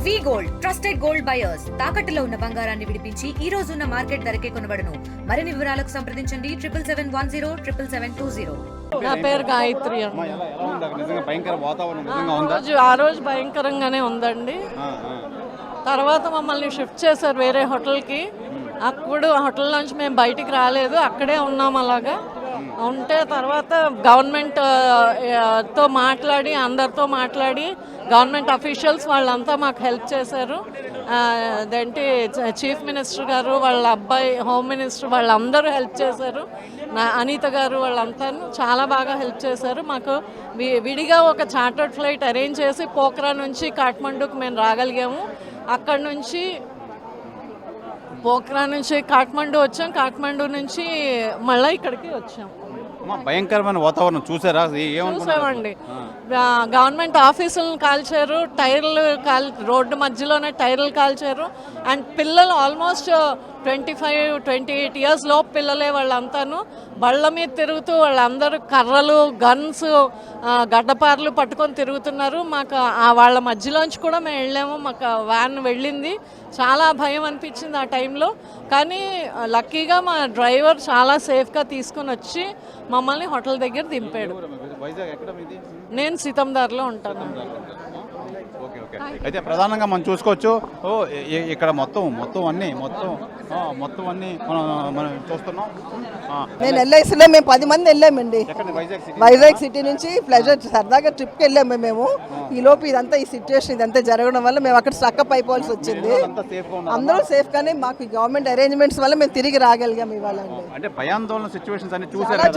వి gold trusted gold buyers తాకట్టులో ఉన్న బంగారాన్ని విడిపించి ఈ రోజు ఉన్న మార్కెట్ ధరకే కొనబడును. మరిన్ని వివరాలకు సంప్రదించండి 77107720. నా పేరు గాయత్రి ఆ రోజు భయంకరంగానే ఉందండి. తర్వాత మమ్మల్ని షిఫ్ట్ చేశారు వేరే హోటల్కి. అప్పుడు హోటల్ నుంచి మేము బయటికి రాలేదు, అక్కడే ఉన్నాం. అలాగా ఉంటే తర్వాత గవర్నమెంట్ తో మాట్లాడి అందరితో మాట్లాడి గవర్నమెంట్ అఫీషియల్స్ వాళ్ళంతా మాకు హెల్ప్ చేశారు. అదేంటి చీఫ్ మినిస్టర్ గారు, వాళ్ళ అబ్బాయి హోమ్ మినిస్టర్ వాళ్ళందరూ హెల్ప్ చేశారు. అనిత గారు వాళ్ళంతా చాలా బాగా హెల్ప్ చేశారు. మాకు విడిగా ఒక చార్టర్డ్ ఫ్లైట్ అరేంజ్ చేసి పోఖ్రా నుంచి కాఠ్మండూకి మేము రాగలిగాము. అక్కడి నుంచి పోఖ్రా నుంచి కాఠ్మండూ వచ్చాం, కాఠ్మండూ నుంచి మళ్ళీ ఇక్కడికి వచ్చాం. భయంకరమైన వాతావరణం చూసారా? చూసామండి. గవర్నమెంట్ ఆఫీసులను కాల్చారు, టైర్లు రోడ్డు మధ్యలోనే టైర్లు కాల్చారు. అండ్ పిల్లలు ఆల్మోస్ట్ 25-28 ఇయర్స్ లోపు పిల్లలే వాళ్ళంతాను. బళ్ళ మీద తిరుగుతూ వాళ్ళందరూ కర్రలు, గన్స్, గడ్డపారలు పట్టుకొని తిరుగుతున్నారు. మాకు వాళ్ళ మధ్యలోంచి కూడా మేము వెళ్ళాము. మాకు వ్యాన్ వెళ్ళింది. చాలా భయం అనిపించింది ఆ టైంలో. కానీ లక్కీగా మా డ్రైవర్ చాలా సేఫ్గా తీసుకుని వచ్చి మమ్మల్ని హోటల్ దగ్గర దింపాడు. నేను సీతందార్లో ఉంటాను. అయితే ప్రధానంగా మనం చూసుకోవచ్చు, ఇక్కడ మొత్తం అన్ని మనం చూస్తున్నాం. నేను ఎల్ఐసిలో మేము 10 మంది వెళ్ళామండి. వైజాగ్ సిటీ నుంచి ప్లెజర్ సరదాగా ట్రిప్కి వెళ్ళాము మేము. ఈ లోపు ఇదంతా ఈ సిచ్యువేషన్ ఇదంతా జరగడం వల్ల మేము అక్కడ స్ట్రక్అప్ అయిపోవాల్సి వచ్చింది. అందరూ సేఫ్ గానే మాకు గవర్నమెంట్ అరేంజ్మెంట్స్ వల్ల మేము తిరిగి రాగలిగాం ఇవాళ. అంటే భయాందోళన సిచ్యువేషన్స్ అన్ని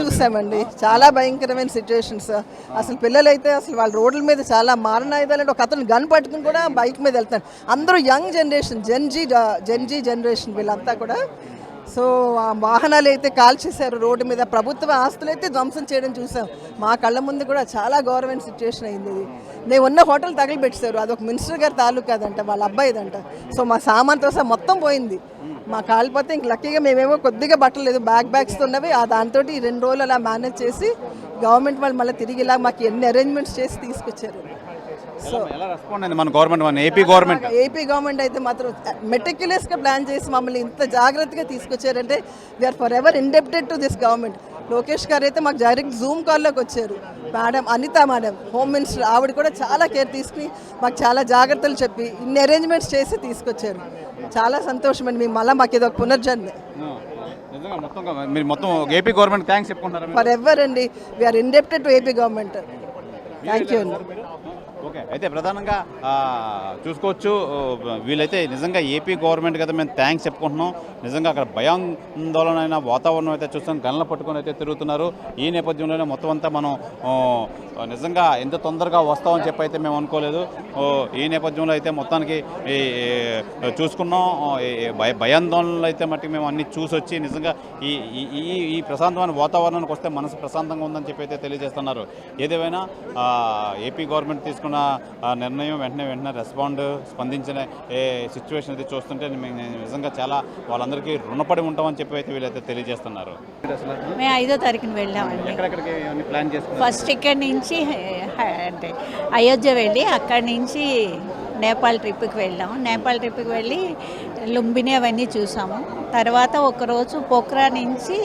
చూసామండి. చాలా భయంకరమైన సిచ్యువేషన్స్. అసలు పిల్లలైతే అసలు వాళ్ళ రోడ్ల మీద చాలా మారణాయుధాలు, ఒక అతను గన్ పట్టుకుని కూడా బైక్ మీద వెళ్తాడు. అందరూ యంగ్ జనరేషన్, జెన్జీ జనరేషన్ వీళ్ళంతా కూడా. సో ఆ వాహనాలు అయితే కాల్చేశారు రోడ్డు మీద. ప్రభుత్వ ఆస్తులు అయితే ధ్వంసం చేయడం చూసాం మా కళ్ళ ముందు కూడా. చాలా గవర్నమెంట్ సిచ్యువేషన్ అయింది ఇది. నేను ఉన్న హోటల్ తగిలిపెట్టేశారు. అదొక మినిస్టర్ గారి తాలూకా అదంట, వాళ్ళ అబ్బాయిదంట. సో మా సామాన్తో సహా మొత్తం పోయింది. మా కాలిపోతే ఇంక లక్కీగా మేమేమో కొద్దిగా బట్టలు లేదు, బ్యాగ్స్ ఉన్నవి. దాంతో 2 రోజులు అలా మేనేజ్ చేసి గవర్నమెంట్ వాళ్ళు మళ్ళీ తిరిగి ఇలా మాకు ఎన్ని అరేంజ్మెంట్స్ చేసి తీసుకొచ్చారు. సో మన గవర్నమెంట్ ఏపీ గవర్నమెంట్ అయితే మాత్రం మెటిక్యులస్గా ప్లాన్ చేసి మమ్మల్ని ఇంత జాగ్రత్తగా తీసుకొచ్చారంటే we are for ever indebted to this government. Lokesh గారు అయితే మాకు డైరెక్ట్ జూమ్ కాల్లోకి వచ్చారు. అనిత మేడం హోమ్ మినిస్టర్, ఆవిడ కూడా చాలా కేర్ తీసుకుని మాకు చాలా జాగ్రత్తలు చెప్పి ఇన్ని అరేంజ్మెంట్స్ చేసి తీసుకొచ్చారు. చాలా సంతోషం అండి. మేము మళ్ళీ మాకు ఇది ఒక పునర్జన్మ. ఏపీ గవర్నమెంట్ థ్యాంక్స్ చెప్పుకుంటారు. ఫర్ ఎవర్ అండి, we are indebted to AP government. Thank you అండి. ఓకే, అయితే ప్రధానంగా చూసుకోవచ్చు, వీళ్ళైతే నిజంగా ఏపీ గవర్నమెంట్ కదా మేము థ్యాంక్స్ చెప్పుకుంటున్నాం. నిజంగా అక్కడ భయాందోళన అయిన వాతావరణం అయితే చూస్తాం. గన్లు పట్టుకొని అయితే తిరుగుతున్నారు. ఈ నేపథ్యంలోనే మొత్తం అంతా మనం నిజంగా ఎంత తొందరగా వస్తామని చెప్పి అయితే మేము అనుకోలేదు. ఈ నేపథ్యంలో అయితే మొత్తానికి చూసుకున్నాం. భయాందోళనలు అయితే మట్టుకు మేము అన్ని చూసి వచ్చి నిజంగా ఈ ప్రశాంతమైన వాతావరణానికి వస్తే మనసు ప్రశాంతంగా ఉందని చెప్పి అయితే తెలియజేస్తున్నారు. ఏదేమైనా ఏపీ గవర్నమెంట్ తీసుకున్న నిర్ణయం వెంటనే స్పందించిన సిచ్యువేషన్ అయితే చూస్తుంటే నిజంగా చాలా వాళ్ళందరికీ రుణపడి ఉంటామని చెప్పి అయితే వీళ్ళైతే తెలియజేస్తున్నారు. మేము 5వ తారీఖున వెళ్ళామండి. ఫస్ట్ ఇక్కడి నుంచి అంటే అయోధ్య వెళ్ళి అక్కడి నుంచి నేపాల్ ట్రిప్కి వెళ్ళాము. నేపాల్ ట్రిప్కి వెళ్ళి లుంబిని అవన్నీ చూసాము. తర్వాత ఒకరోజు పోఖ్రా నుంచి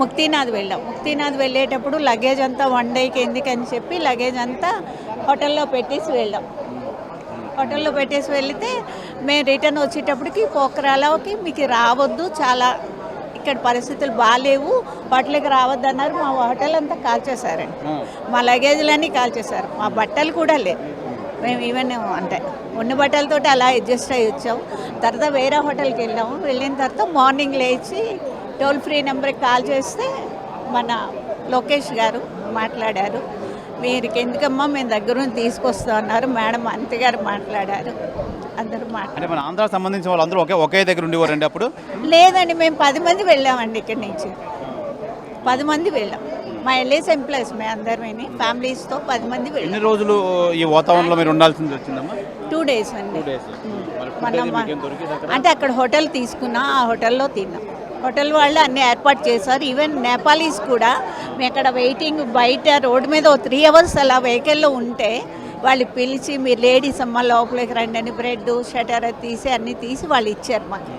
ముక్తినాథ్ వెళ్ళాం. ముక్తినాథ్ వెళ్ళేటప్పుడు లగేజ్ అంతా 1 డేకి ఎందుకని చెప్పి లగేజ్ అంతా హోటల్లో పెట్టేసి వెళ్ళాం. హోటల్లో పెట్టేసి వెళితే మేము రిటర్న్ వచ్చేటప్పటికి పోఖ్రాలోకి మీకు రావద్దు, చాలా ఇక్కడ పరిస్థితులు బాగాలేవు, హోటల్కి రావద్దు అన్నారు. మా హోటల్ అంతా కాల్చేశారండి. మా లగేజ్లన్నీ కాల్చేశారు. మా బట్టలు కూడా లేవు. మేము ఈవెన్ అంటే ఉన్న బట్టలతో అలా అడ్జస్ట్ అయ్యి వచ్చాము. తర్వాత వేరే హోటల్కి వెళ్ళాము. వెళ్ళిన తర్వాత మార్నింగ్ లేచి టోల్ ఫ్రీ నెంబర్కి కాల్ చేస్తే మన లోకేష్ గారు మాట్లాడారు. మీరు ఎందుకమ్మా మేము దగ్గరుండి తీసుకొస్తా అన్నారు. మేడం అంతే గారు మాట్లాడారు. అందరూ మన ఆంధ్రాకి సంబంధించిన వాళ్ళందరూ ఒకే దగ్గర ఉండేవారండి అప్పుడు? లేదండి, మేము 10 మంది వెళ్ళామండి. ఇక్కడి నుంచి 10 మంది వెళ్ళాం. మా ఎల్ఐసి ఎంప్లాయీస్ మేము అందరమేని ఫ్యామిలీస్తో 10 మంది వెళ్ళాం. ఎన్ని రోజులు ఈ వాతావరణంలో మీరు ఉండాల్సింది వచ్చిందమ్మా? 2 డేస్ అండి. అంటే అక్కడ హోటల్ తీసుకున్నా, ఆ హోటల్లో తిన్నాం. హోటల్ వాళ్ళు అన్నీ ఏర్పాటు చేశారు. ఈవెన్ నేపాలీస్ కూడా మేము అక్కడ వెయిటింగ్ బయట రోడ్డు మీద 3 అవర్స్ అలా వెహికల్లో ఉంటే వాళ్ళు పిలిచి మీరు లేడీస్ అమ్మ లోపలికి రండి అని బ్రెడ్ షటర్ తీసి అన్నీ తీసి వాళ్ళు ఇచ్చారు మాకు.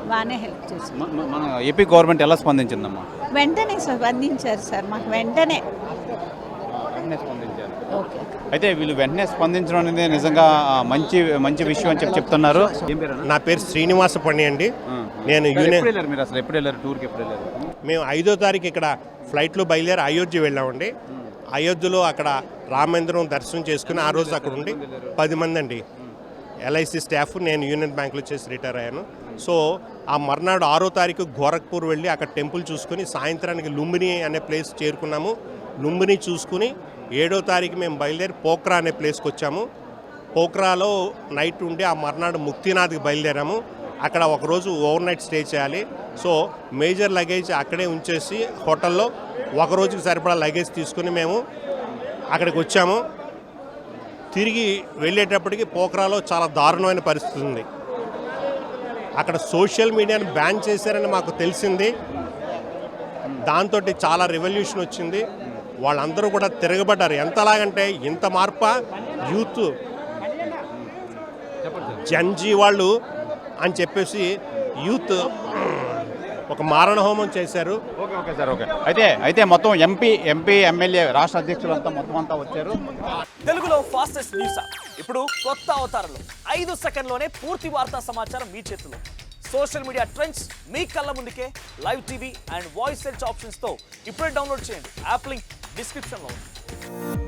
బాగానే హెల్ప్ చేశారు. మన ఏపీ గవర్నమెంట్ ఎలా స్పందించిందమ్మా? వెంటనే స్పందించారు సార్ మాకు వెంటనే. స్పందించారు. ఓకే. అయితే వీళ్ళు వెంటనే స్పందించడం అనేది నిజంగా మంచి మంచి విషయం అని చెప్తున్నారు. ఏం పేరు? నా పేరు శ్రీనివాస పండి అండి. నేను మీరు అసలు ఎప్పుడు వెళ్ళారు? టూర్కి ఎప్పుడు వెళ్ళారు? మేము 5వ తారీఖు ఇక్కడ ఫ్లైట్లో బయలుదేరి అయోధ్య వెళ్ళామండి. అయోధ్యలో అక్కడ రామేంద్రం దర్శనం చేసుకుని ఆ రోజు అక్కడ ఉండి 10 మంది అండి ఎల్ఐసి స్టాఫ్, నేను యూనియన్ బ్యాంక్లో చేసి రిటైర్ అయ్యాను. సో ఆ మర్నాడు 6వ తారీఖు గోరఖ్పూర్ వెళ్ళి అక్కడ టెంపుల్ చూసుకుని సాయంత్రానికి లుంబిని అనే ప్లేస్ చేరుకున్నాము. లుంబిని చూసుకుని 7వ తారీఖు మేము బయలుదేరి పోఖ్రా అనే ప్లేస్కి వచ్చాము. పోఖ్రాలో నైట్ ఉండి ఆ మర్నాడు ముక్తినాథ్కి బయలుదేరాము. అక్కడ ఒకరోజు ఓవర్ నైట్ స్టే చేయాలి. సో మేజర్ లగేజ్ అక్కడే ఉంచేసి హోటల్లో ఒకరోజుకి సరిపడా లగేజ్ తీసుకుని మేము అక్కడికి వచ్చాము. తిరిగి వెళ్ళేటప్పటికి పోఖ్రాలో చాలా దారుణమైన పరిస్థితి ఉంది. అక్కడ సోషల్ మీడియాను బ్యాన్ చేశారని మాకు తెలిసింది. దాంతో చాలా రెవల్యూషన్ వచ్చింది. వాళ్ళందరూ కూడా తిరగబడ్డారు. ఎంతలాగంటే ఇంత మార్ప యూత్ జన్జీ వాళ్ళు అని చెప్పేసి యూత్ ఒక మారణ హోమం చేశారు. Okay sir, okay. అయితే మొత్తం ఎంపీ ఎమ్మెల్యే రాష్ట్ర అధ్యక్షులంతా మొత్తం అంతా వచ్చారు. తెలుగులో ఫాస్టెస్ట్ న్యూస్ ఇప్పుడు కొత్త అవతారంలో 5 సెకండ్లోనే పూర్తి వార్తా సమాచారం మీ చేతిలో. సోషల్ మీడియా ట్రెండ్స్ మీ కళ్ళ ముందుకే live TV and voice search ఆప్షన్స్తో ఇప్పుడే డౌన్లోడ్ చేయండి. యాప్ లింక్ డిస్క్రిప్షన్లో ఉంది.